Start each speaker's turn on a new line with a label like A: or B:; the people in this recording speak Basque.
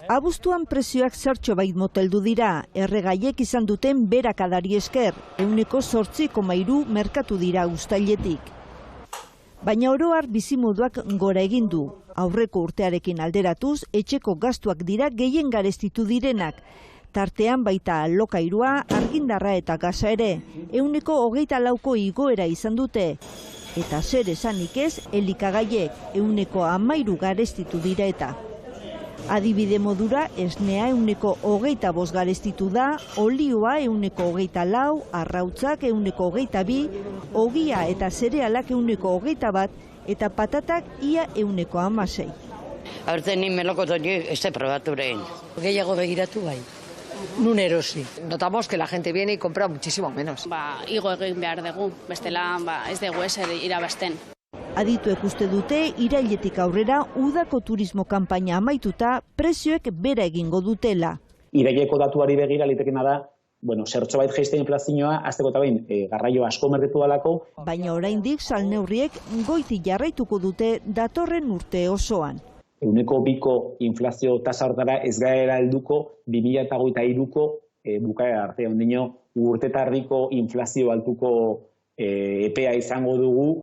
A: Abuztuan prezioak zertxo bait moteldu dira, erregaiek izan duten berakadari esker, 8,3 merkatu dira uztailetik. Baina oroar bizimoduak gora egin du. Aurreko urtearekin alderatuz, etxeko gastuak dira gehien garestitu direnak. Tartean baita alokairua, argindarra eta gasa ere, 24% igoera izan dute. Eta zer esanik ez, elikagaiek, 13% garestitu dira eta. Adibide modura, esnea 25% garestitu da, olioa 24%, arrautzak 22%, ogia eta zerealak 21%, eta patatak ia 16%.
B: Aurten ni melokoto ez probatu lehen.
C: Gehiago begiratu bai. Nun erosi. Notamos que la gente viene y compra muchísimo menos.
D: Igo egin behar dugu, bestela ez dugu ezer irabazten.
A: Adituek uste dute, irailetik aurrera udako turismo kanpaina amaituta prezioek bera egingo dutela.
E: Iraileko datuari begira litekena da, zertxo bait jaiste inflazioa, azteko eta behin, garraio asko merketu dalako.
A: Baina oraindik salneurriek goiti jarraituko dute datorren urte osoan.
E: 2% inflazio tasa hortara ez gaera helduko 2023ko bukaera arte. Ondino urte tardiko inflazio altuko epea izango dugu